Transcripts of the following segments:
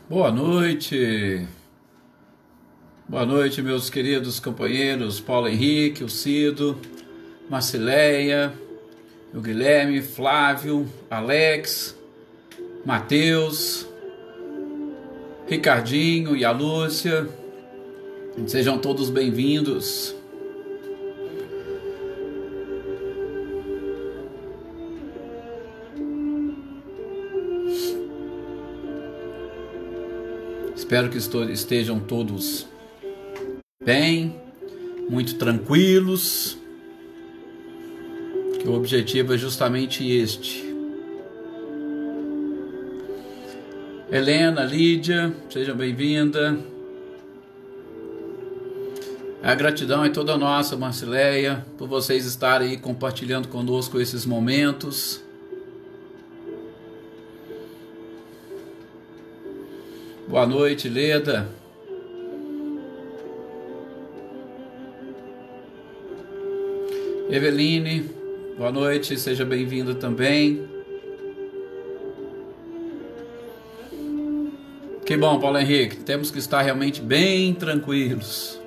Boa noite. Boa noite, meus queridos companheiros Paulo Henrique, o Cido, Marcileia, o Guilherme, Flávio, Alex, Matheus, Ricardinho e a Lúcia. Sejam todos bem-vindos. Espero que estejam todos bem, muito tranquilos, que o objetivo é justamente este. Helena, Lídia, seja bem-vinda. A gratidão é toda nossa, Marcileia, por vocês estarem aí compartilhando conosco esses momentos. Boa noite, Leda. Eveline, boa noite, seja bem-vinda também. Que bom, Paulo Henrique, temos que estar realmente bem tranquilos.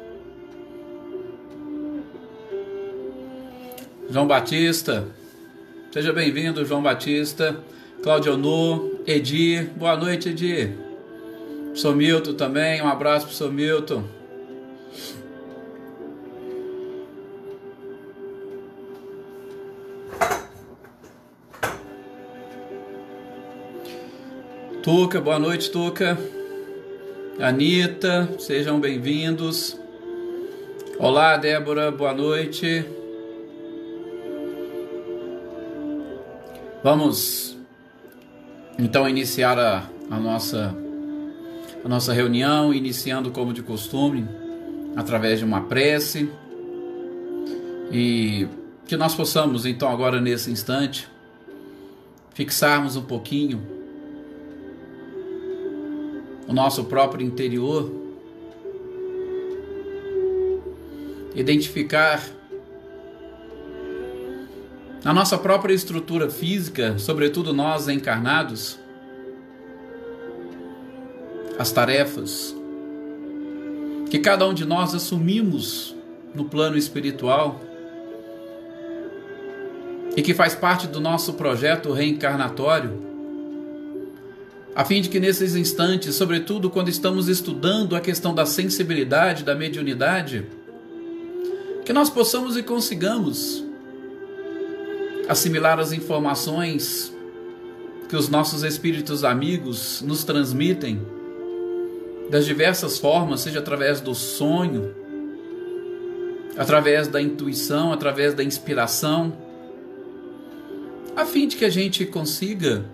João Batista, seja bem-vindo, João Batista. Claudionor, Edir, boa noite, Edir. Sou Milton também, um abraço para o Sou Milton. Tuca, boa noite, Tuca. Anitta, sejam bem-vindos. Olá, Débora, boa noite. Vamos então iniciar a nossa reunião, iniciando como de costume, através de uma prece, e que nós possamos então agora nesse instante fixarmos um pouquinho o nosso próprio interior, identificar na nossa própria estrutura física, sobretudo nós encarnados, as tarefas que cada um de nós assumimos no plano espiritual e que faz parte do nosso projeto reencarnatório, a fim de que nesses instantes, sobretudo quando estamos estudando a questão da sensibilidade, da mediunidade, que nós possamos e consigamos assimilar as informações que os nossos espíritos amigos nos transmitem das diversas formas, seja através do sonho, através da intuição, através da inspiração, a fim de que a gente consiga,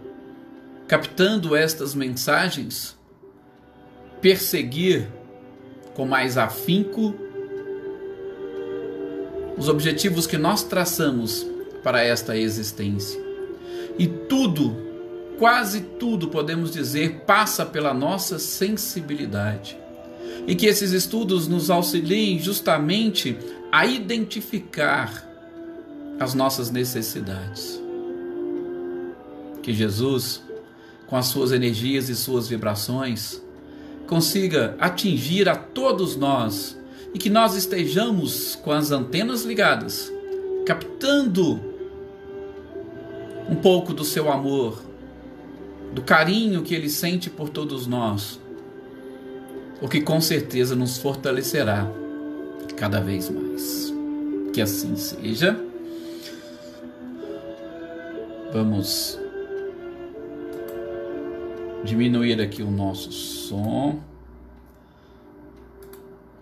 captando estas mensagens, perseguir com mais afinco os objetivos que nós traçamos para esta existência. E tudo, quase tudo, podemos dizer, passa pela nossa sensibilidade. E que esses estudos nos auxiliem justamente a identificar as nossas necessidades. Que Jesus, com as suas energias e suas vibrações, consiga atingir a todos nós e que nós estejamos com as antenas ligadas, captando um pouco do seu amor, do carinho que Ele sente por todos nós, o que com certeza nos fortalecerá cada vez mais. Que assim seja. Vamos diminuir aqui o nosso som.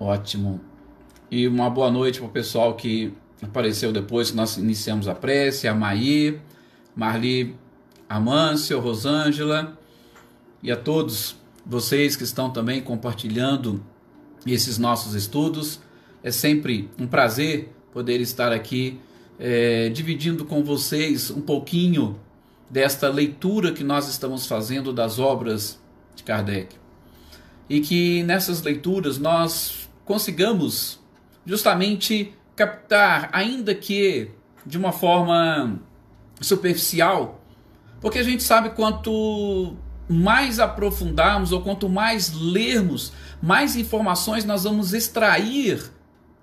Ótimo. E uma boa noite para o pessoal que apareceu depois que nós iniciamos a prece, a Maí, Marli, Amâncio, Rosângela, e a todos vocês que estão também compartilhando esses nossos estudos. É sempre um prazer poder estar aqui dividindo com vocês um pouquinho desta leitura que nós estamos fazendo das obras de Kardec. E que nessas leituras nós consigamos justamente captar, ainda que de uma forma superficial, porque a gente sabe quanto mais aprofundarmos ou quanto mais lermos, mais informações nós vamos extrair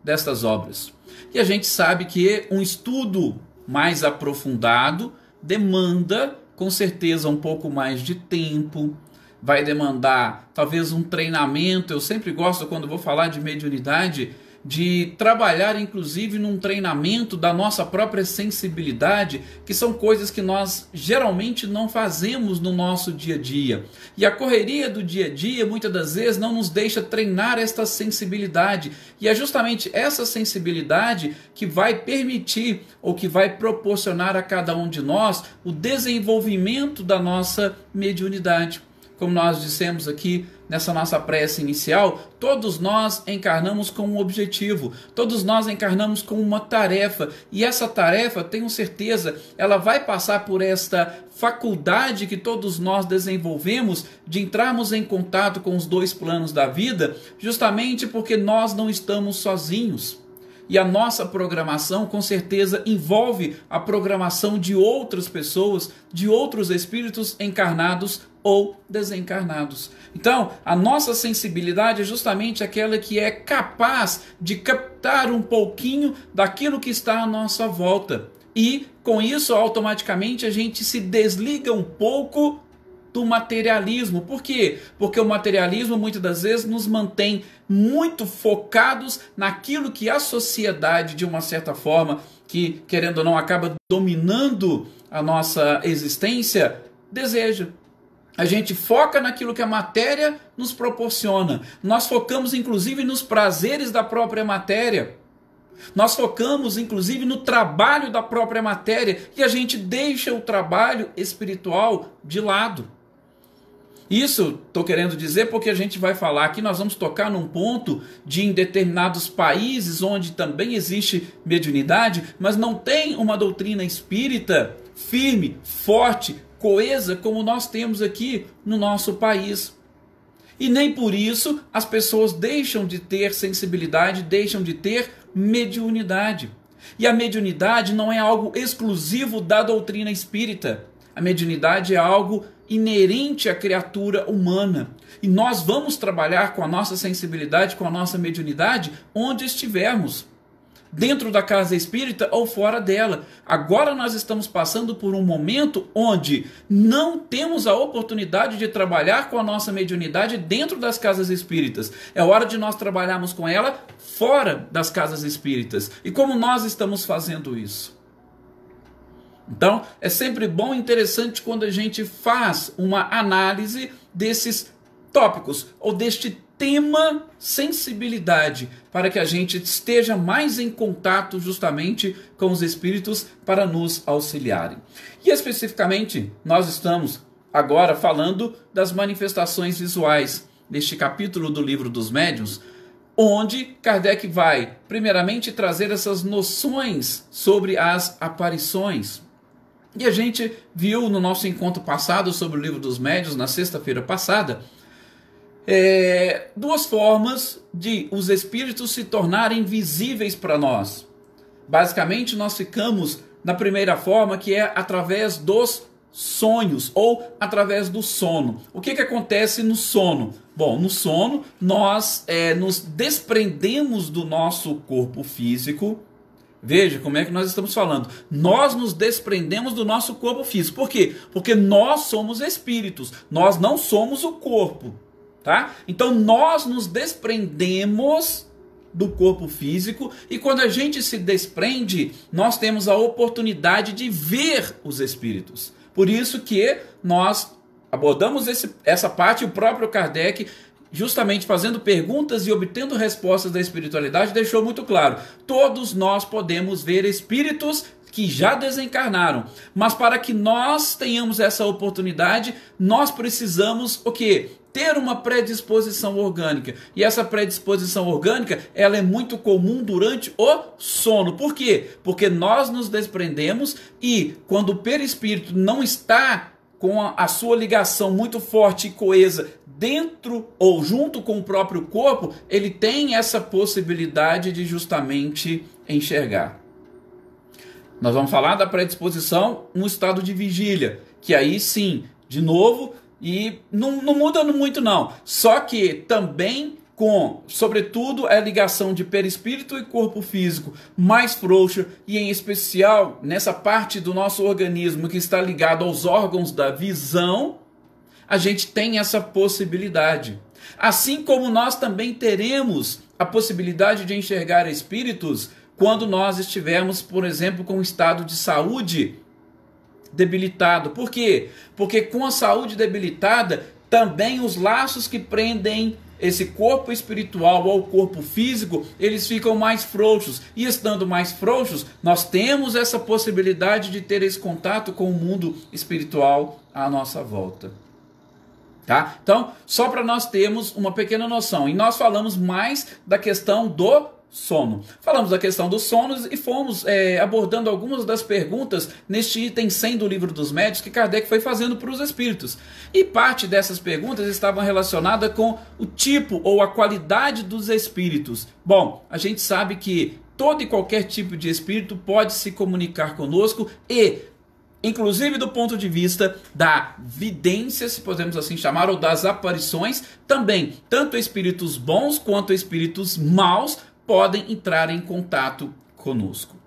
destas obras. E a gente sabe que um estudo mais aprofundado demanda, com certeza, um pouco mais de tempo, vai demandar talvez um treinamento. Eu sempre gosto, quando vou falar de mediunidade, de trabalhar inclusive num treinamento da nossa própria sensibilidade, que são coisas que nós geralmente não fazemos no nosso dia a dia. E a correria do dia a dia muitas das vezes não nos deixa treinar esta sensibilidade. E é justamente essa sensibilidade que vai permitir ou que vai proporcionar a cada um de nós o desenvolvimento da nossa mediunidade. Como nós dissemos aqui nessa nossa prece inicial, todos nós encarnamos com um objetivo, todos nós encarnamos com uma tarefa, e essa tarefa, tenho certeza, ela vai passar por esta faculdade que todos nós desenvolvemos de entrarmos em contato com os dois planos da vida, justamente porque nós não estamos sozinhos. E a nossa programação, com certeza, envolve a programação de outras pessoas, de outros espíritos encarnados ou desencarnados. Então, a nossa sensibilidade é justamente aquela que é capaz de captar um pouquinho daquilo que está à nossa volta. E, com isso, automaticamente, a gente se desliga um pouco do materialismo. Por quê? Porque o materialismo muitas das vezes nos mantém muito focados naquilo que a sociedade, de uma certa forma, que querendo ou não acaba dominando a nossa existência, deseja. A gente foca naquilo que a matéria nos proporciona. Nós focamos inclusive nos prazeres da própria matéria. Nós focamos inclusive no trabalho da própria matéria e a gente deixa o trabalho espiritual de lado. Isso estou querendo dizer porque a gente vai falar aqui, nós vamos tocar num ponto de em determinados países onde também existe mediunidade, mas não tem uma doutrina espírita firme, forte, coesa como nós temos aqui no nosso país. E nem por isso as pessoas deixam de ter sensibilidade, deixam de ter mediunidade. E a mediunidade não é algo exclusivo da doutrina espírita. A mediunidade é algo inerente à criatura humana. E nós vamos trabalhar com a nossa sensibilidade, com a nossa mediunidade, onde estivermos. Dentro da casa espírita ou fora dela. Agora nós estamos passando por um momento onde não temos a oportunidade de trabalhar com a nossa mediunidade dentro das casas espíritas. É hora de nós trabalharmos com ela fora das casas espíritas. E como nós estamos fazendo isso? Então, é sempre bom e interessante quando a gente faz uma análise desses tópicos ou deste tema sensibilidade, para que a gente esteja mais em contato justamente com os espíritos para nos auxiliarem. E especificamente, nós estamos agora falando das manifestações visuais, neste capítulo do Livro dos Médiuns, onde Kardec vai, primeiramente, trazer essas noções sobre as aparições. E a gente viu no nosso encontro passado sobre o Livro dos Médiuns, na sexta-feira passada, duas formas de os espíritos se tornarem visíveis para nós. Basicamente, nós ficamos na primeira forma, que é através dos sonhos ou através do sono. O que acontece no sono? Bom, no sono nós nos desprendemos do nosso corpo físico. Veja como é que nós estamos falando. Nós nos desprendemos do nosso corpo físico. Por quê? Porque nós somos espíritos. Nós não somos o corpo. Tá? Então nós nos desprendemos do corpo físico. E quando a gente se desprende, nós temos a oportunidade de ver os espíritos. Por isso que nós abordamos essa parte. O próprio Kardec, justamente fazendo perguntas e obtendo respostas da espiritualidade, deixou muito claro: todos nós podemos ver espíritos que já desencarnaram, mas para que nós tenhamos essa oportunidade, nós precisamos o quê? Ter uma predisposição orgânica. E essa predisposição orgânica, ela é muito comum durante o sono. Por quê? Porque nós nos desprendemos e quando o perispírito não está com a sua ligação muito forte e coesa dentro ou junto com o próprio corpo, ele tem essa possibilidade de justamente enxergar. Nós vamos falar da predisposição no estado de vigília, que aí sim, de novo, e não muda muito não, só que também sobretudo, a ligação de perispírito e corpo físico mais frouxa, e em especial nessa parte do nosso organismo que está ligado aos órgãos da visão, a gente tem essa possibilidade. Assim como nós também teremos a possibilidade de enxergar espíritos quando nós estivermos, por exemplo, com um estado de saúde debilitado. Por quê? Porque com a saúde debilitada, também os laços que prendem esse corpo espiritual ao corpo físico, eles ficam mais frouxos. E estando mais frouxos, nós temos essa possibilidade de ter esse contato com o mundo espiritual à nossa volta. Tá? Então, só para nós termos uma pequena noção. E nós falamos mais da questão do sono. Falamos da questão dos sonos e fomos abordando algumas das perguntas neste item 100 do Livro dos Médiuns que Kardec foi fazendo para os espíritos. E parte dessas perguntas estavam relacionadas com o tipo ou a qualidade dos espíritos. Bom, a gente sabe que todo e qualquer tipo de espírito pode se comunicar conosco e, inclusive do ponto de vista da vidência, se podemos assim chamar, ou das aparições, também, tanto espíritos bons quanto espíritos maus podem entrar em contato conosco.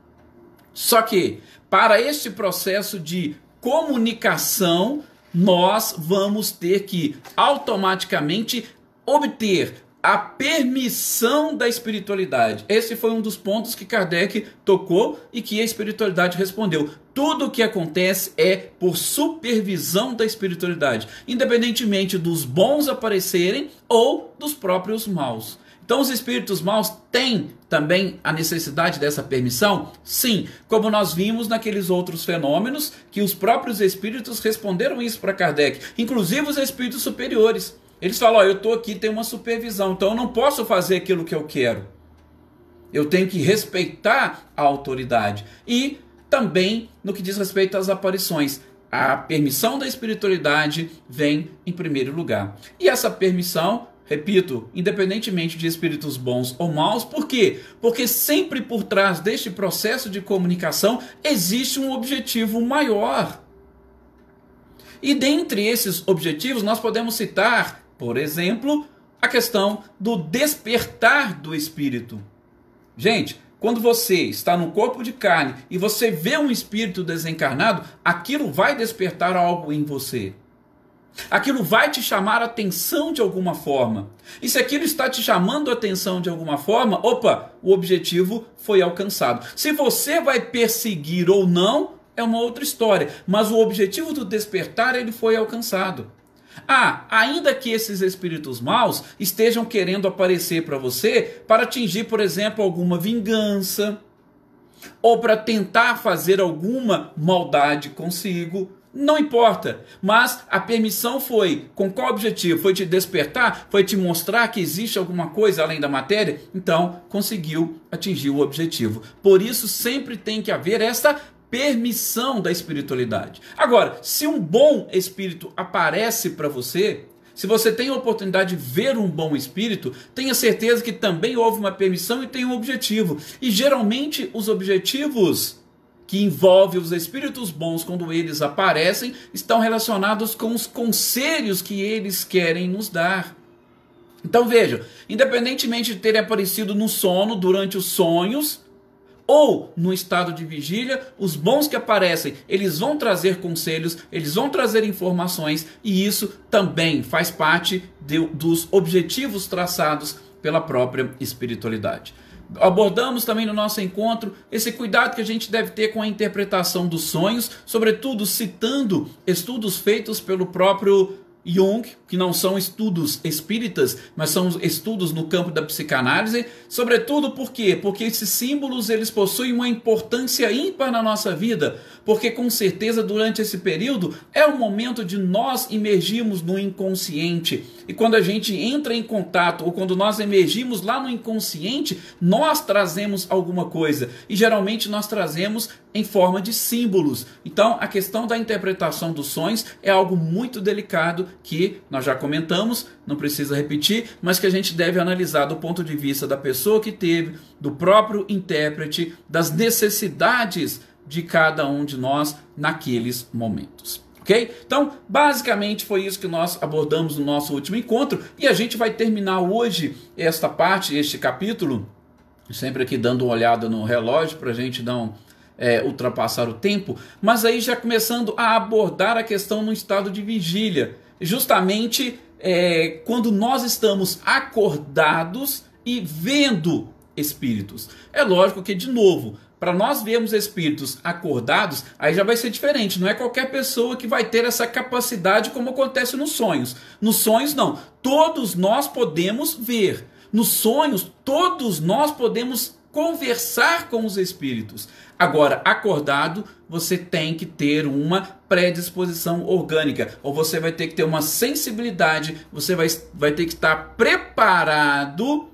Só que, para este processo de comunicação, nós vamos ter que automaticamente obter a permissão da espiritualidade. Esse foi um dos pontos que Kardec tocou e que a espiritualidade respondeu. Tudo o que acontece é por supervisão da espiritualidade, independentemente dos bons aparecerem ou dos próprios maus. Então os espíritos maus têm também a necessidade dessa permissão? Sim, como nós vimos naqueles outros fenômenos que os próprios espíritos responderam isso para Kardec, inclusive os espíritos superiores. Eles falam, eu estou aqui, tem uma supervisão, então eu não posso fazer aquilo que eu quero. Eu tenho que respeitar a autoridade. E também no que diz respeito às aparições, a permissão da espiritualidade vem em primeiro lugar. E essa permissão, repito, independentemente de espíritos bons ou maus, por quê? Porque sempre por trás deste processo de comunicação existe um objetivo maior. E dentre esses objetivos nós podemos citar, por exemplo, a questão do despertar do espírito. Gente, quando você está no corpo de carne e você vê um espírito desencarnado, aquilo vai despertar algo em você. Aquilo vai te chamar a atenção de alguma forma. E se aquilo está te chamando a atenção de alguma forma, opa, o objetivo foi alcançado. Se você vai perseguir ou não, é uma outra história. Mas o objetivo do despertar, ele foi alcançado. Ainda que esses espíritos maus estejam querendo aparecer para você para atingir, por exemplo, alguma vingança, ou para tentar fazer alguma maldade consigo, não importa, mas a permissão foi, com qual objetivo? Foi te despertar? Foi te mostrar que existe alguma coisa além da matéria? Então, conseguiu atingir o objetivo. Por isso, sempre tem que haver essa permissão da espiritualidade. Agora, se um bom espírito aparece para você, se você tem a oportunidade de ver um bom espírito, tenha certeza que também houve uma permissão e tem um objetivo. E geralmente os objetivos que envolvem os espíritos bons quando eles aparecem estão relacionados com os conselhos que eles querem nos dar. Então vejam, independentemente de terem aparecido no sono, durante os sonhos, ou no estado de vigília, os bons que aparecem, eles vão trazer conselhos, eles vão trazer informações, e isso também faz parte dos objetivos traçados pela própria espiritualidade. Abordamos também no nosso encontro esse cuidado que a gente deve ter com a interpretação dos sonhos, sobretudo citando estudos feitos pelo próprio Jung, que não são estudos espíritas, mas são estudos no campo da psicanálise, sobretudo por quê? Porque esses símbolos eles possuem uma importância ímpar na nossa vida, porque com certeza durante esse período é o momento de nós emergirmos no inconsciente, e quando a gente entra em contato, ou quando nós emergimos lá no inconsciente, nós trazemos alguma coisa, e geralmente nós trazemos em forma de símbolos. Então a questão da interpretação dos sonhos é algo muito delicado, que nós já comentamos, não precisa repetir, mas que a gente deve analisar do ponto de vista da pessoa que teve, do próprio intérprete, das necessidades de cada um de nós naqueles momentos. Ok? Então, basicamente foi isso que nós abordamos no nosso último encontro, e a gente vai terminar hoje esta parte, este capítulo, sempre aqui dando uma olhada no relógio para a gente não ultrapassar o tempo, mas aí já começando a abordar a questão no estado de vigília, justamente quando nós estamos acordados e vendo espíritos. É lógico que, de novo, para nós vermos espíritos acordados, aí já vai ser diferente. Não é qualquer pessoa que vai ter essa capacidade como acontece nos sonhos. Nos sonhos, não. Todos nós podemos ver. Nos sonhos, todos nós podemos conversar com os espíritos. Agora, acordado, você tem que ter uma predisposição orgânica, ou você vai ter que ter uma sensibilidade, você vai ter que estar preparado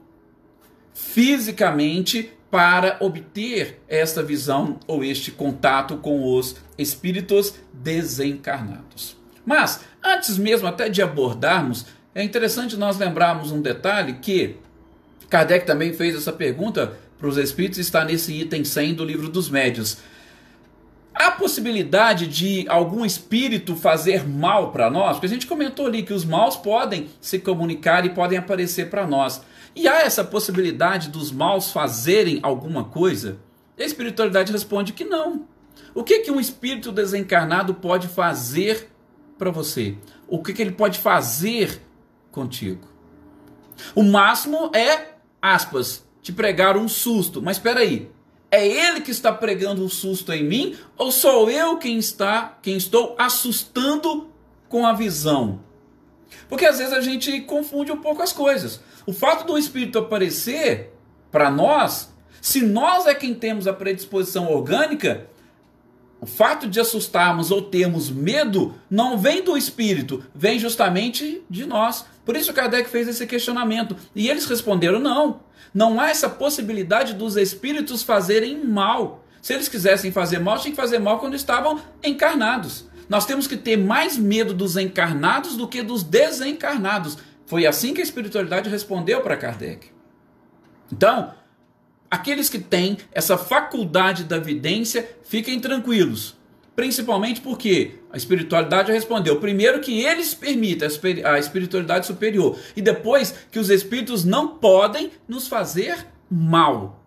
fisicamente para obter esta visão ou este contato com os espíritos desencarnados. Mas, antes mesmo até de abordarmos, é interessante nós lembrarmos um detalhe que Kardec também fez essa pergunta para os espíritos, está nesse item 100 do Livro dos Médiuns. Há possibilidade de algum espírito fazer mal para nós? Porque a gente comentou ali que os maus podem se comunicar e podem aparecer para nós. E há essa possibilidade dos maus fazerem alguma coisa? A espiritualidade responde que não. O que um espírito desencarnado pode fazer para você? O que ele pode fazer contigo? O máximo é, aspas, te pregar um susto. Mas espera aí, é ele que está pregando um susto em mim, ou sou eu quem estou assustando com a visão? Porque às vezes a gente confunde um pouco as coisas. O fato do espírito aparecer para nós, se nós é quem temos a predisposição orgânica, o fato de assustarmos ou termos medo não vem do espírito, vem justamente de nós. Por isso Kardec fez esse questionamento. E eles responderam não. Não há essa possibilidade dos espíritos fazerem mal. Se eles quisessem fazer mal, tinham que fazer mal quando estavam encarnados. Nós temos que ter mais medo dos encarnados do que dos desencarnados. Foi assim que a espiritualidade respondeu para Kardec. Então, aqueles que têm essa faculdade da vidência, fiquem tranquilos. Principalmente porque a espiritualidade respondeu primeiro que eles permitem, a espiritualidade superior, e depois que os espíritos não podem nos fazer mal.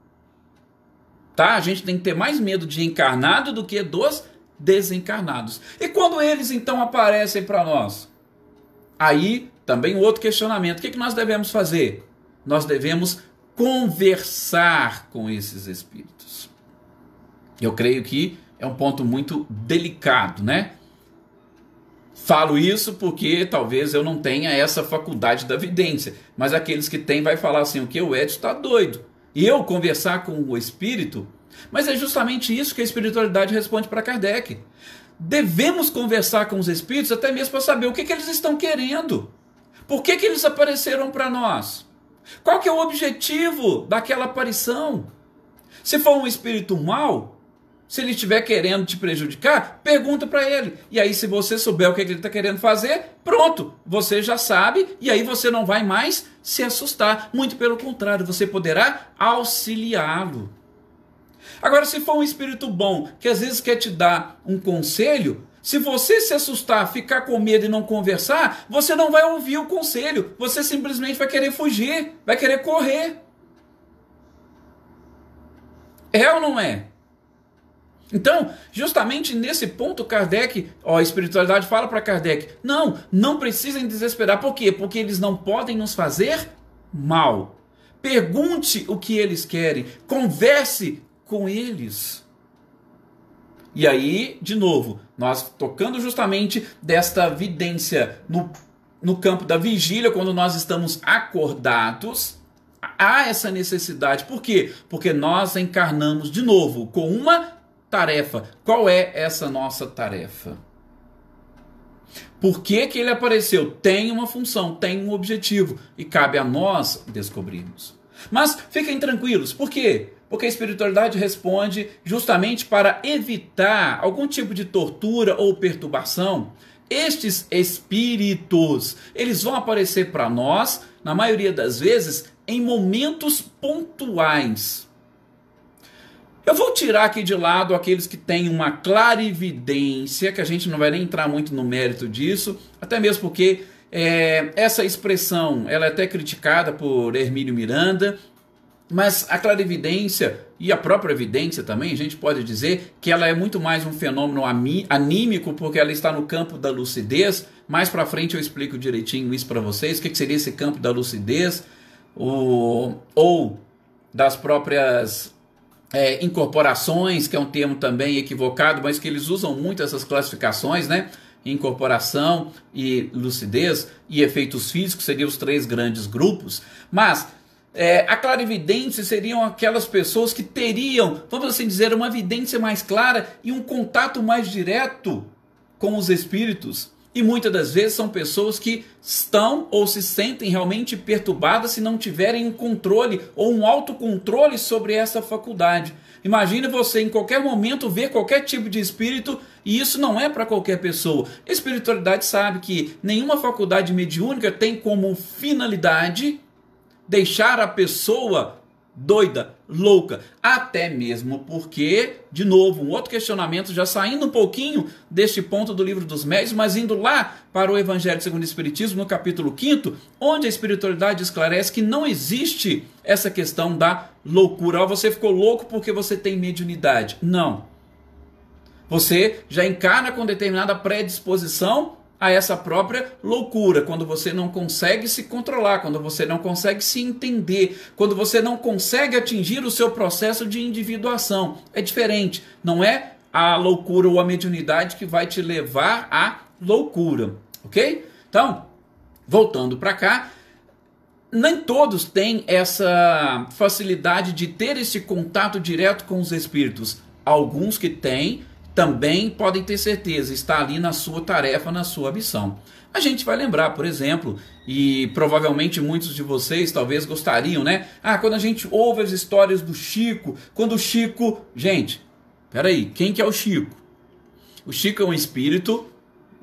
Tá? A gente tem que ter mais medo de encarnado do que dos desencarnados. E quando eles então aparecem para nós? Aí também outro questionamento. O que nós devemos fazer? Nós devemos conversar com esses espíritos. Eu creio que é um ponto muito delicado, né? Falo isso porque talvez eu não tenha essa faculdade da vidência, mas aqueles que têm vai falar assim, o que o Edson está doido. E eu conversar com o espírito? Mas é justamente isso que a espiritualidade responde para Kardec. Devemos conversar com os espíritos até mesmo para saber o que eles estão querendo. Por que eles apareceram para nós? Qual que é o objetivo daquela aparição? Se for um espírito mau, se ele estiver querendo te prejudicar, pergunta para ele. E aí, se você souber o que ele está querendo fazer, pronto, você já sabe, e aí você não vai mais se assustar. Muito pelo contrário, você poderá auxiliá-lo. Agora, se for um espírito bom, que às vezes quer te dar um conselho, se você se assustar, ficar com medo e não conversar, você não vai ouvir o conselho, você simplesmente vai querer fugir, vai querer correr. É ou não é? Então, justamente nesse ponto, Kardec, a espiritualidade fala para Kardec, não precisem desesperar. Por quê? Porque eles não podem nos fazer mal. Pergunte o que eles querem, converse com eles. E aí, de novo, nós tocando justamente desta vidência no no campo da vigília, quando nós estamos acordados, há essa necessidade. Por quê? Porque nós encarnamos de novo com uma tarefa. Qual é essa nossa tarefa? Por que que ele apareceu? Tem uma função, tem um objetivo, e cabe a nós descobrirmos. Mas fiquem tranquilos, por quê? Porque a espiritualidade responde justamente para evitar algum tipo de tortura ou perturbação. Estes espíritos, eles vão aparecer para nós, na maioria das vezes, em momentos pontuais. Eu vou tirar aqui de lado aqueles que têm uma clarividência, que a gente não vai nem entrar muito no mérito disso, até mesmo porque essa expressão ela é até criticada por Hermínio Miranda, mas a clarividência e a própria evidência também, a gente pode dizer que ela é muito mais um fenômeno anímico, porque ela está no campo da lucidez. Mais para frente eu explico direitinho isso para vocês, o que seria esse campo da lucidez, ou das próprias incorporações, que é um termo também equivocado, mas que eles usam muito essas classificações, né? Incorporação e lucidez e efeitos físicos seriam os 3 grandes grupos. Mas a clarividência seriam aquelas pessoas que teriam, vamos assim dizer, uma evidência mais clara e um contato mais direto com os espíritos. E muitas das vezes são pessoas que estão ou se sentem realmente perturbadas se não tiverem um controle ou um autocontrole sobre essa faculdade. Imagine você em qualquer momento ver qualquer tipo de espírito, e isso não é para qualquer pessoa. A espiritualidade sabe que nenhuma faculdade mediúnica tem como finalidade deixar a pessoa doida, louca, até mesmo porque, de novo, um outro questionamento, já saindo um pouquinho deste ponto do Livro dos Médiuns, mas indo lá para o Evangelho segundo o Espiritismo, no capítulo 5º, onde a espiritualidade esclarece que não existe essa questão da loucura. Você ficou louco porque você tem mediunidade. Não. Você já encarna com determinada predisposição a essa própria loucura, quando você não consegue se controlar, quando você não consegue se entender, quando você não consegue atingir o seu processo de individuação. É diferente, não é a loucura ou a mediunidade que vai te levar à loucura, ok? Então, voltando para cá, nem todos têm essa facilidade de ter esse contato direto com os espíritos. Alguns que têm, também podem ter certeza, está ali na sua tarefa, na sua missão. A gente vai lembrar, por exemplo, e provavelmente muitos de vocês talvez gostariam, né? Quando a gente ouve as histórias do Chico, quando o Chico... Gente, peraí, quem que é o Chico? O Chico é um espírito,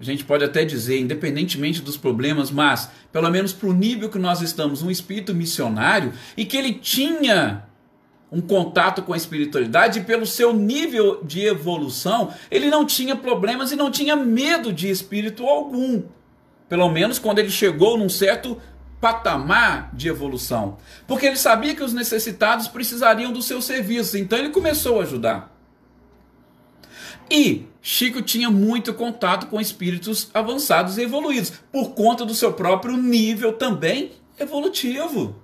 a gente pode até dizer, independentemente dos problemas, mas pelo menos para o nível que nós estamos, um espírito missionário, e que ele tinha um contato com a espiritualidade, e pelo seu nível de evolução, ele não tinha problemas e não tinha medo de espírito algum. Pelo menos quando ele chegou num certo patamar de evolução. Porque ele sabia que os necessitados precisariam dos seus serviços, então ele começou a ajudar. E Chico tinha muito contato com espíritos avançados e evoluídos, por conta do seu próprio nível também evolutivo.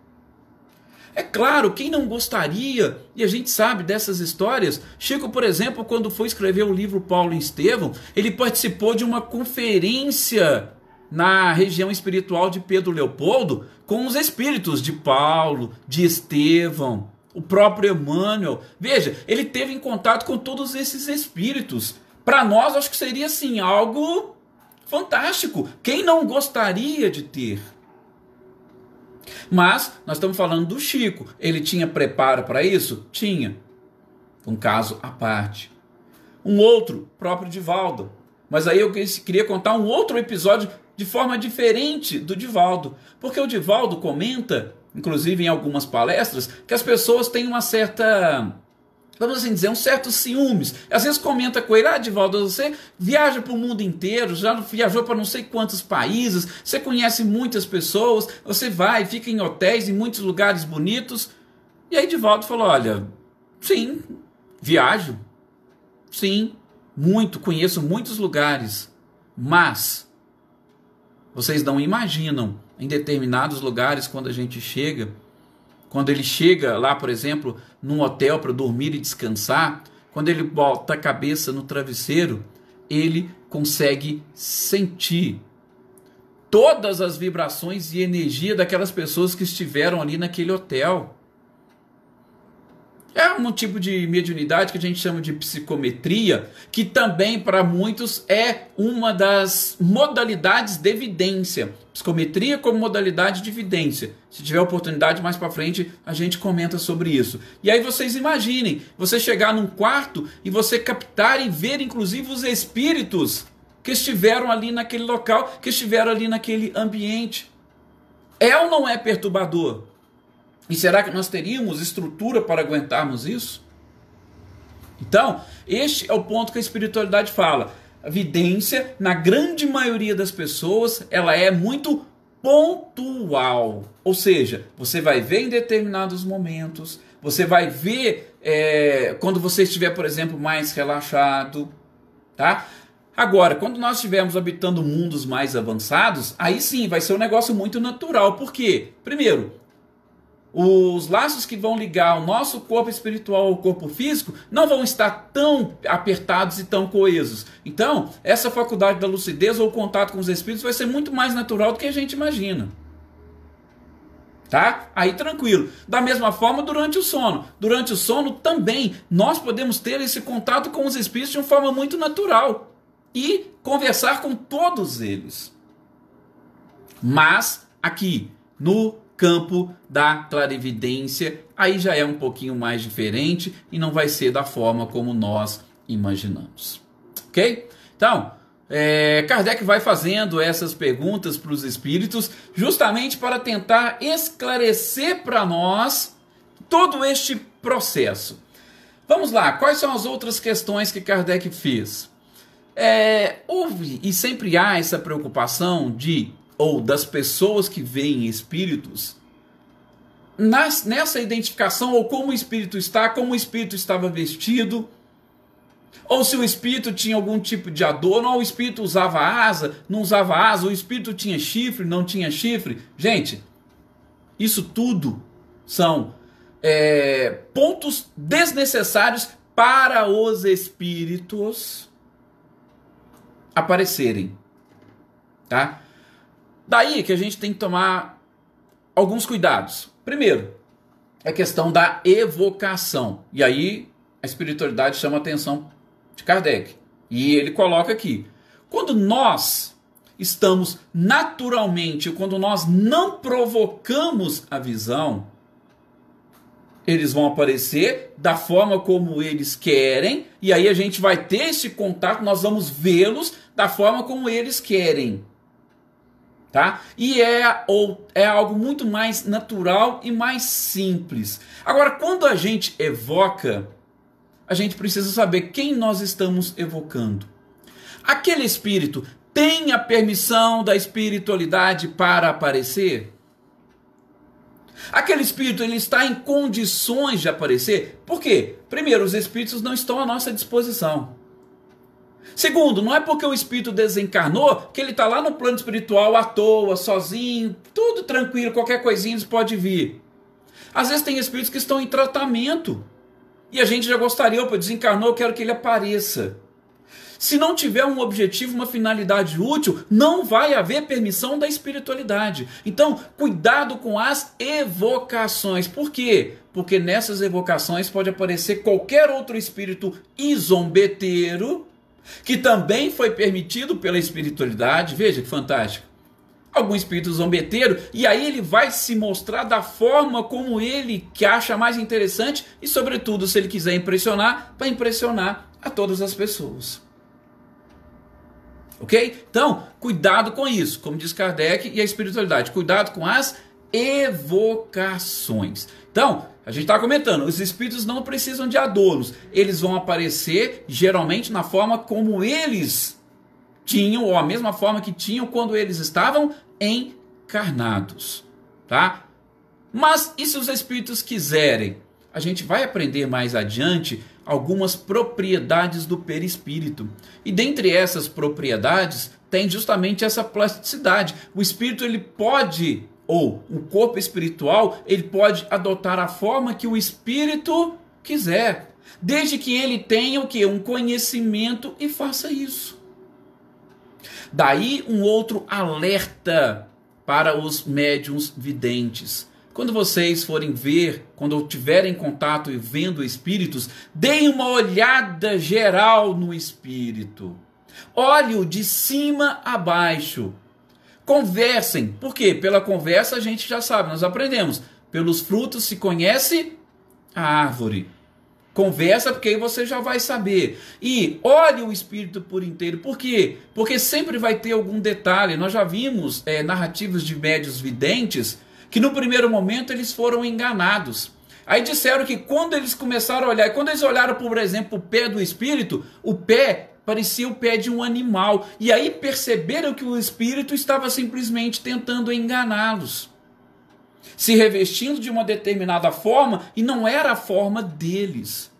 É claro, quem não gostaria, e a gente sabe dessas histórias, Chico, por exemplo, quando foi escrever o livro Paulo e Estevão, ele participou de uma conferência na região espiritual de Pedro Leopoldo, com os espíritos de Paulo, de Estevão, o próprio Emmanuel. Veja, ele teve em contato com todos esses espíritos. Para nós, acho que seria assim, algo fantástico. Quem não gostaria de ter? Mas nós estamos falando do Chico. Ele tinha preparo para isso? Tinha. Um caso à parte. Um outro, próprio Divaldo. Mas aí eu queria contar um outro episódio de forma diferente do Divaldo. Porque o Divaldo comenta, inclusive em algumas palestras, que as pessoas têm uma certa, vamos assim dizer, um certo ciúmes. Às vezes comenta com ele: Divaldo, você viaja para o mundo inteiro, já viajou para não sei quantos países, você conhece muitas pessoas, você vai, fica em hotéis, em muitos lugares bonitos. E aí Divaldo falou: olha, sim, viajo, sim, muito, conheço muitos lugares, mas vocês não imaginam, em determinados lugares, quando a gente chega, quando ele chega lá, por exemplo, num hotel para dormir e descansar, quando ele bota a cabeça no travesseiro, ele consegue sentir todas as vibrações e energia daquelas pessoas que estiveram ali naquele hotel. É um tipo de mediunidade que a gente chama de psicometria, que também para muitos é uma das modalidades de evidência. Psicometria como modalidade de evidência. Se tiver oportunidade mais para frente, a gente comenta sobre isso. E aí vocês imaginem, você chegar num quarto e você captar e ver inclusive os espíritos que estiveram ali naquele local, que estiveram ali naquele ambiente. É ou não é perturbador? E será que nós teríamos estrutura para aguentarmos isso? Então, este é o ponto que a espiritualidade fala. A vidência, na grande maioria das pessoas, ela é muito pontual. Ou seja, você vai ver em determinados momentos, você vai ver quando você estiver, por exemplo, mais relaxado, tá? Agora, quando nós estivermos habitando mundos mais avançados, aí sim vai ser um negócio muito natural. Por quê? Primeiro, os laços que vão ligar o nosso corpo espiritual ao corpo físico não vão estar tão apertados e tão coesos. Então, essa faculdade da lucidez ou o contato com os espíritos vai ser muito mais natural do que a gente imagina. Tá? Aí tranquilo. Da mesma forma durante o sono. Durante o sono também nós podemos ter esse contato com os espíritos de uma forma muito natural e conversar com todos eles. Mas aqui no campo da clarividência, aí já é um pouquinho mais diferente e não vai ser da forma como nós imaginamos. Ok? Então, Kardec vai fazendo essas perguntas para os espíritos justamente para tentar esclarecer para nós todo este processo. Vamos lá, quais são as outras questões que Kardec fez? Houve e sempre há essa preocupação das pessoas que veem espíritos, nessa identificação, ou como o espírito está, como o espírito estava vestido, ou se o espírito tinha algum tipo de adorno, ou o espírito usava asa, não usava asa, o espírito tinha chifre, não tinha chifre. Gente, isso tudo são pontos desnecessários para os espíritos aparecerem, tá? Daí que a gente tem que tomar alguns cuidados. Primeiro, a questão da evocação. E aí a espiritualidade chama a atenção de Kardec. E ele coloca aqui. Quando nós estamos naturalmente, quando nós não provocamos a visão, eles vão aparecer da forma como eles querem. E aí a gente vai ter esse contato, nós vamos vê-los da forma como eles querem. Tá? E é algo muito mais natural e mais simples. Agora, quando a gente evoca, a gente precisa saber quem nós estamos evocando. Aquele espírito tem a permissão da espiritualidade para aparecer? Aquele espírito ele está em condições de aparecer? Por quê? Primeiro, os espíritos não estão à nossa disposição. Segundo, não é porque o espírito desencarnou que ele está lá no plano espiritual à toa, sozinho, tudo tranquilo, qualquer coisinha eles pode vir. Às vezes tem espíritos que estão em tratamento e a gente já gostaria, opa, desencarnou, eu quero que ele apareça. Se não tiver um objetivo, uma finalidade útil, não vai haver permissão da espiritualidade. Então, cuidado com as evocações. Por quê? Porque nessas evocações pode aparecer qualquer outro espírito izombeteiro, que também foi permitido pela espiritualidade. Veja que fantástico. Algum espírito zombeteiro, e aí ele vai se mostrar da forma como ele que acha mais interessante e, sobretudo, se ele quiser impressionar, para impressionar a todas as pessoas. Ok? Então, cuidado com isso, como diz Kardec e a espiritualidade, cuidado com as evocações. Então, a gente está comentando, os espíritos não precisam de adornos, eles vão aparecer geralmente na forma como eles tinham, ou a mesma forma que tinham quando eles estavam encarnados, tá? Mas e se os espíritos quiserem? A gente vai aprender mais adiante algumas propriedades do perispírito. E dentre essas propriedades tem justamente essa plasticidade. O espírito ele pode, ou o corpo espiritual, ele pode adotar a forma que o espírito quiser, desde que ele tenha o quê? Um conhecimento e faça isso. Daí um outro alerta para os médiuns videntes. Quando vocês forem ver, quando tiverem contato e vendo espíritos, deem uma olhada geral no espírito. Olhe-o de cima a baixo. Conversem. Por quê? Pela conversa a gente já sabe, nós aprendemos. Pelos frutos se conhece a árvore. Conversa, porque aí você já vai saber. E olhe o espírito por inteiro. Por quê? Porque sempre vai ter algum detalhe. Nós já vimos narrativas de médiuns videntes que no primeiro momento eles foram enganados. Aí disseram que quando eles começaram a olhar, quando eles olharam, por exemplo, o pé do espírito, o pé parecia o pé de um animal. E aí perceberam que o espírito estava simplesmente tentando enganá-los, se revestindo de uma determinada forma, e não era a forma deles.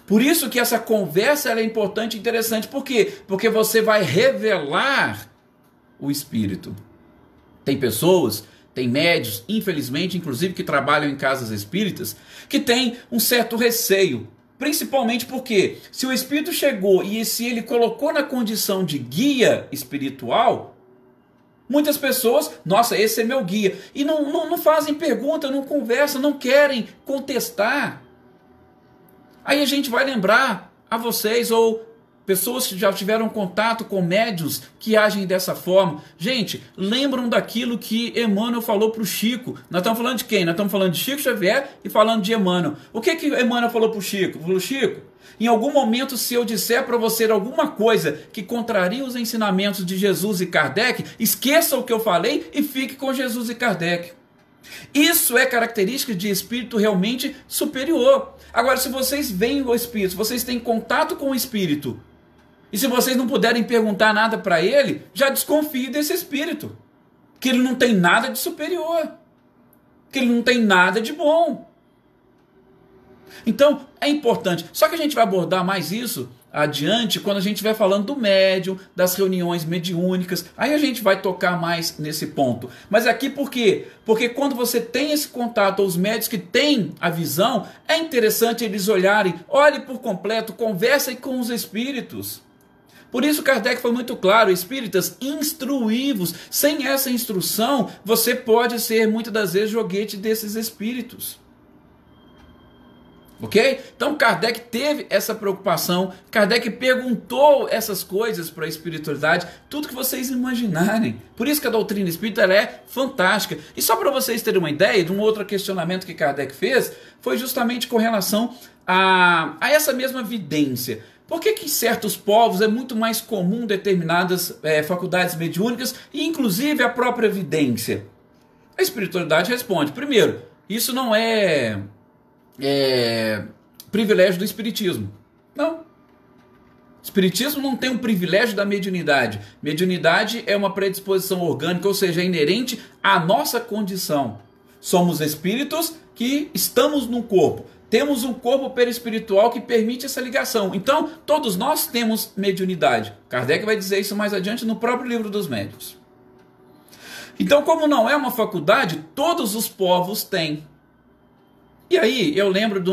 Por isso que essa conversa é importante e interessante. Por quê? Porque você vai revelar o espírito. Tem pessoas, tem médiuns, infelizmente, inclusive que trabalham em casas espíritas, que têm um certo receio. Principalmente porque se o espírito chegou e se ele colocou na condição de guia espiritual, muitas pessoas, nossa, esse é meu guia, e não fazem pergunta, não conversam, não querem contestar. Aí a gente vai lembrar a vocês, ou pessoas que já tiveram contato com médiuns que agem dessa forma. Gente, lembram daquilo que Emmanuel falou para o Chico. Nós estamos falando de quem? Nós estamos falando de Chico Xavier e falando de Emmanuel. O que Emmanuel falou para o Chico? Falou: Chico, em algum momento, se eu disser para você alguma coisa que contraria os ensinamentos de Jesus e Kardec, esqueça o que eu falei e fique com Jesus e Kardec. Isso é característica de espírito realmente superior. Agora, se vocês veem o espírito, se vocês têm contato com o espírito, e se vocês não puderem perguntar nada para ele, já desconfie desse espírito, que ele não tem nada de superior, que ele não tem nada de bom. Então, é importante. Só que a gente vai abordar mais isso adiante, quando a gente vai falando do médium, das reuniões mediúnicas. Aí a gente vai tocar mais nesse ponto. Mas aqui por quê? Porque quando você tem esse contato, os médios que têm a visão, é interessante eles olharem, olhem por completo, conversem com os espíritos. Por isso Kardec foi muito claro: espíritas, instruí-vos. Sem essa instrução, você pode ser muitas das vezes joguete desses espíritos. Ok? Então Kardec teve essa preocupação, Kardec perguntou essas coisas para a espiritualidade, tudo que vocês imaginarem. Por isso que a doutrina espírita ela é fantástica. E só para vocês terem uma ideia de um outro questionamento que Kardec fez, foi justamente com relação a essa mesma vidência. Por que em certos povos é muito mais comum determinadas faculdades mediúnicas e inclusive a própria vidência? A espiritualidade responde: primeiro, isso não é privilégio do espiritismo. Não. Espiritismo não tem um privilégio da mediunidade. Mediunidade é uma predisposição orgânica, ou seja, é inerente à nossa condição. Somos espíritos que estamos num corpo. Temos um corpo perispiritual que permite essa ligação. Então, todos nós temos mediunidade. Kardec vai dizer isso mais adiante no próprio livro dos médiuns. Então, como não é uma faculdade, todos os povos têm. E aí, eu lembro de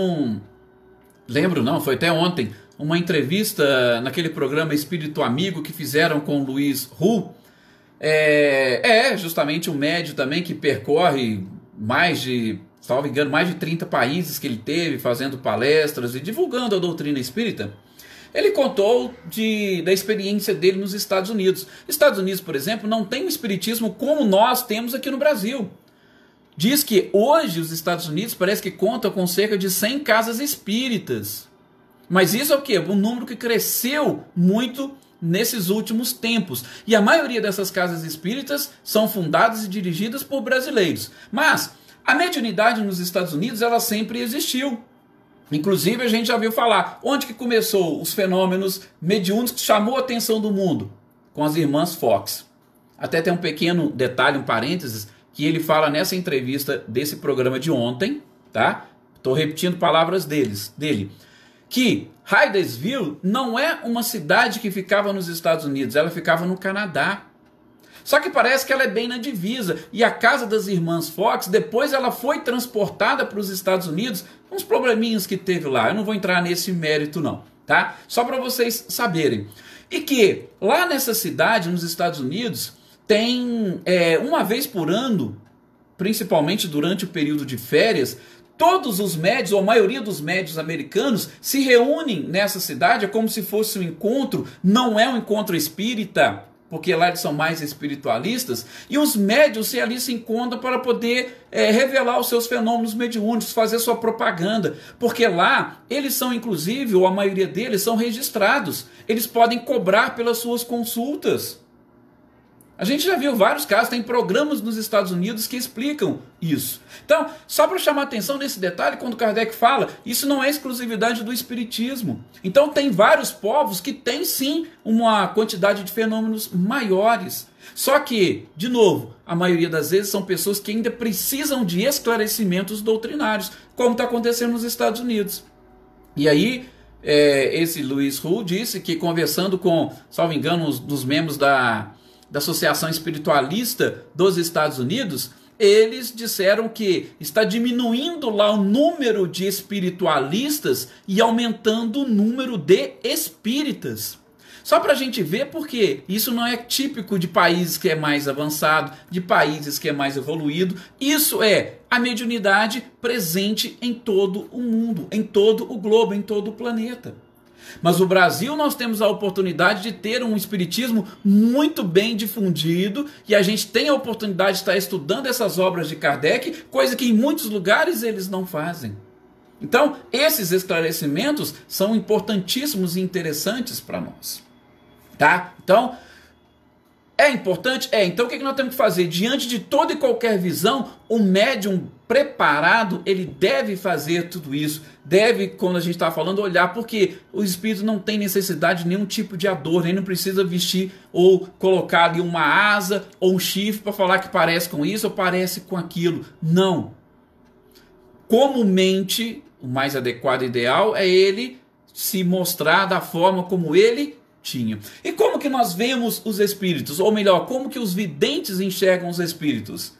foi até ontem, uma entrevista naquele programa Espírito Amigo que fizeram com o Luiz Hu. Justamente um médium também que percorre mais de 30 países que ele teve, fazendo palestras e divulgando a doutrina espírita. Ele contou da experiência dele nos Estados Unidos. Estados Unidos, por exemplo, não tem um espiritismo como nós temos aqui no Brasil. Diz que hoje os Estados Unidos parece que contam com cerca de 100 casas espíritas. Mas isso é o quê? Um número que cresceu muito nesses últimos tempos. E a maioria dessas casas espíritas são fundadas e dirigidas por brasileiros. Mas a mediunidade nos Estados Unidos ela sempre existiu. Inclusive a gente já viu falar onde que começou os fenômenos mediúnicos que chamou a atenção do mundo? Com as irmãs Fox. Até tem um pequeno detalhe, um parênteses, que ele fala nessa entrevista desse programa de ontem, tá? Estou repetindo palavras dele. Que Hydesville não é uma cidade que ficava nos Estados Unidos, ela ficava no Canadá. Só que parece que ela é bem na divisa. E a casa das irmãs Fox, depois ela foi transportada para os Estados Unidos, uns probleminhas que teve lá. Eu não vou entrar nesse mérito não, tá? Só para vocês saberem. E que lá nessa cidade, nos Estados Unidos, tem uma vez por ano, principalmente durante o período de férias, todos os médios, ou a maioria dos médios americanos, se reúnem nessa cidade, é como se fosse um encontro, não é um encontro espírita, porque lá eles são mais espiritualistas, e os médios ali se encontram para poder revelar os seus fenômenos mediúnicos, fazer sua propaganda, porque lá eles são inclusive, ou a maioria deles, são registrados, eles podem cobrar pelas suas consultas. A gente já viu vários casos, tem programas nos Estados Unidos que explicam isso. Então, só para chamar atenção nesse detalhe, quando Kardec fala, isso não é exclusividade do espiritismo. Então, tem vários povos que têm sim uma quantidade de fenômenos maiores. Só que, de novo, a maioria das vezes são pessoas que ainda precisam de esclarecimentos doutrinários, como está acontecendo nos Estados Unidos. E aí, esse Louis Hu disse que, conversando com, salvo engano, dos membros da Associação Espiritualista dos Estados Unidos, eles disseram que está diminuindo lá o número de espiritualistas e aumentando o número de espíritas. Só para a gente ver, porque isso não é típico de países que é mais avançado, de países que é mais evoluído. Isso é a mediunidade presente em todo o mundo, em todo o globo, em todo o planeta. Mas no Brasil nós temos a oportunidade de ter um espiritismo muito bem difundido e a gente tem a oportunidade de estar estudando essas obras de Kardec, coisa que em muitos lugares eles não fazem. Então, esses esclarecimentos são importantíssimos e interessantes para nós. Tá? Então, é importante? Então o que nós temos que fazer? Diante de toda e qualquer visão, o médium preparado, ele deve fazer tudo isso. Deve, quando a gente está falando, olhar, porque o espírito não tem necessidade de nenhum tipo de adorno, ele não precisa vestir ou colocar ali uma asa ou um chifre para falar que parece com isso ou parece com aquilo. Não. Comumente, o mais adequado e ideal é ele se mostrar da forma como ele tinha. E como que nós vemos os espíritos? Ou melhor, como que os videntes enxergam os espíritos?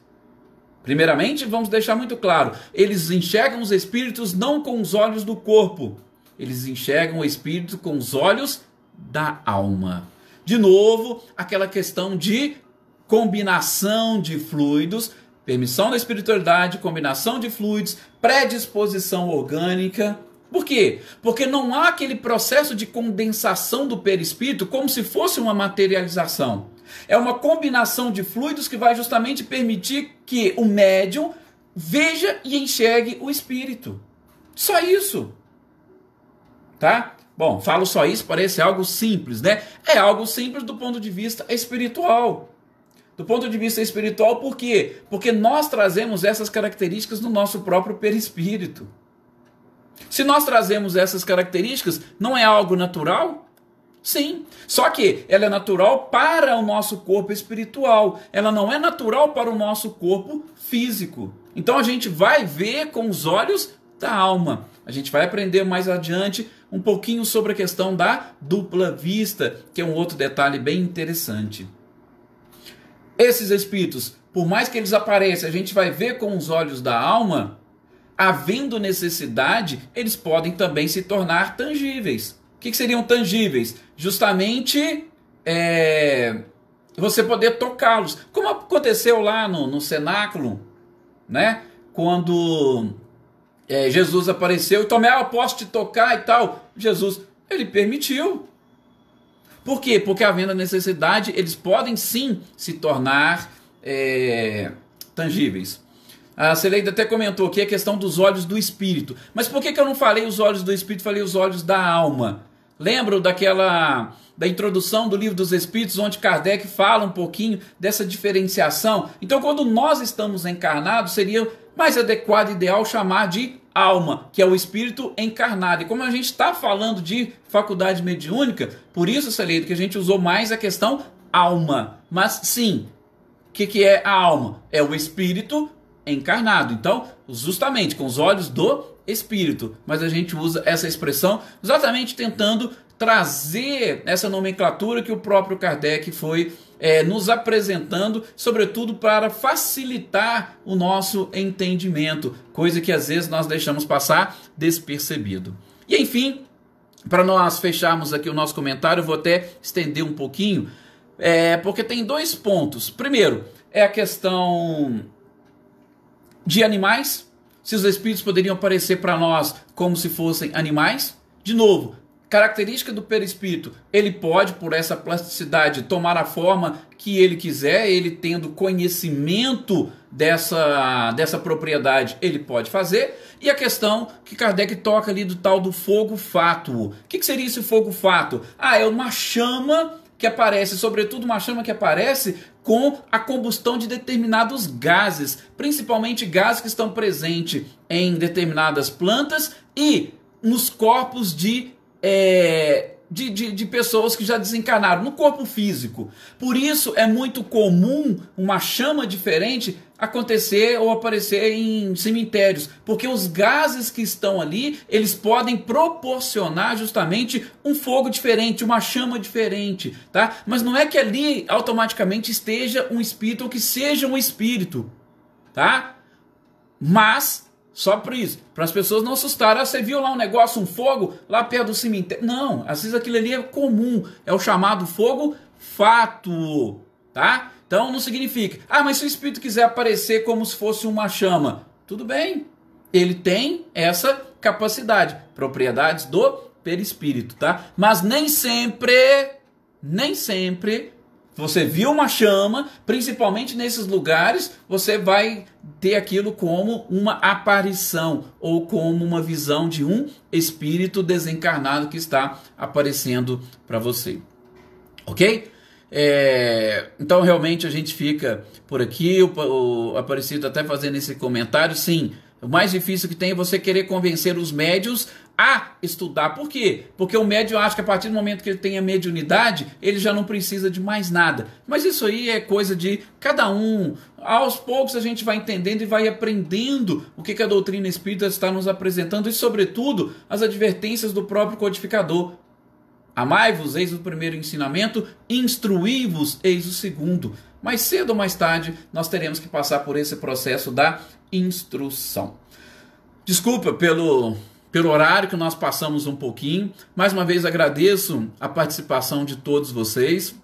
Primeiramente, vamos deixar muito claro, eles enxergam os espíritos não com os olhos do corpo, eles enxergam o espírito com os olhos da alma. De novo, aquela questão de combinação de fluidos, permissão da espiritualidade, combinação de fluidos, predisposição orgânica. Por quê? Porque não há aquele processo de condensação do perispírito como se fosse uma materialização. É uma combinação de fluidos que vai justamente permitir que o médium veja e enxergue o espírito. Só isso. Tá? Bom, falo só isso, parece algo simples, né? É algo simples do ponto de vista espiritual. Do ponto de vista espiritual, por quê? Porque nós trazemos essas características no nosso próprio perispírito. Se nós trazemos essas características, não é algo natural? Sim, só que ela é natural para o nosso corpo espiritual, ela não é natural para o nosso corpo físico. Então a gente vai ver com os olhos da alma. A gente vai aprender mais adiante um pouquinho sobre a questão da dupla vista, que é um outro detalhe bem interessante. Esses espíritos, por mais que eles apareçam, a gente vai ver com os olhos da alma, havendo necessidade, eles podem também se tornar tangíveis. O que seriam tangíveis? Justamente você poder tocá-los. Como aconteceu lá no cenáculo, né? Quando Jesus apareceu e Tomé, eu posso te tocar e tal. Jesus, ele permitiu. Por quê? Porque havendo necessidade, eles podem sim se tornar tangíveis. A Celeida até comentou aqui a questão dos olhos do espírito. Mas por que eu não falei os olhos do espírito, falei os olhos da alma? Lembram da introdução do Livro dos Espíritos, onde Kardec fala um pouquinho dessa diferenciação? Então, quando nós estamos encarnados, seria mais adequado e ideal chamar de alma, que é o espírito encarnado. E como a gente está falando de faculdade mediúnica, por isso, Celeida, que a gente usou mais a questão alma. Mas sim, o que é a alma? É o espírito encarnado. Então, justamente com os olhos do espírito. Mas a gente usa essa expressão exatamente tentando trazer essa nomenclatura que o próprio Kardec foi nos apresentando, sobretudo para facilitar o nosso entendimento, coisa que às vezes nós deixamos passar despercebido. E enfim, para nós fecharmos aqui o nosso comentário, eu vou até estender um pouquinho, porque tem 2 pontos. Primeiro, é a questão de animais, se os espíritos poderiam aparecer para nós como se fossem animais. De novo, característica do perispírito, ele pode, por essa plasticidade, tomar a forma que ele quiser, ele tendo conhecimento dessa propriedade, ele pode fazer. E a questão que Kardec toca ali do tal do fogo fátuo. O que seria esse fogo fátuo? É uma chama que aparece, sobretudo uma chama que aparece com a combustão de determinados gases, principalmente gases que estão presentes em determinadas plantas e nos corpos de pessoas que já desencarnaram, no corpo físico. Por isso é muito comum uma chama diferente acontecer ou aparecer em cemitérios, porque os gases que estão ali, eles podem proporcionar justamente um fogo diferente, uma chama diferente, tá? Mas não é que ali automaticamente esteja um espírito ou que seja um espírito, tá? Mas só por isso, para as pessoas não assustarem. Você viu lá um negócio, um fogo lá perto do cemitério? Não, às vezes aquilo ali é comum, é o chamado fogo fátuo, tá? Então não significa, mas se o espírito quiser aparecer como se fosse uma chama, tudo bem, ele tem essa capacidade, propriedades do perispírito, tá? Mas nem sempre você viu uma chama, principalmente nesses lugares, você vai ter aquilo como uma aparição ou como uma visão de um espírito desencarnado que está aparecendo para você. Ok? Então realmente a gente fica por aqui, o Aparecido até fazendo esse comentário. Sim, o mais difícil que tem é você querer convencer os médios a estudar. Por quê? Porque o médium acha que a partir do momento que ele tem a mediunidade, ele já não precisa de mais nada. Mas isso aí é coisa de cada um. Aos poucos a gente vai entendendo e vai aprendendo o que a doutrina espírita está nos apresentando e, sobretudo, as advertências do próprio codificador. Amai-vos, eis o primeiro ensinamento, instruí-vos, eis o segundo. Mais cedo ou mais tarde, nós teremos que passar por esse processo da instrução. Desculpa pelo horário que nós passamos um pouquinho. Mais uma vez agradeço a participação de todos vocês.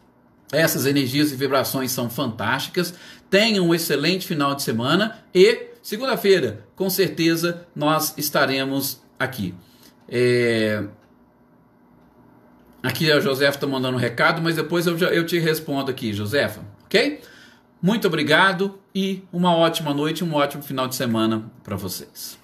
Essas energias e vibrações são fantásticas. Tenham um excelente final de semana e segunda-feira, com certeza, nós estaremos aqui. Aqui a Josefa está mandando um recado, mas depois eu te respondo aqui, Josefa, ok? Muito obrigado e uma ótima noite, um ótimo final de semana para vocês.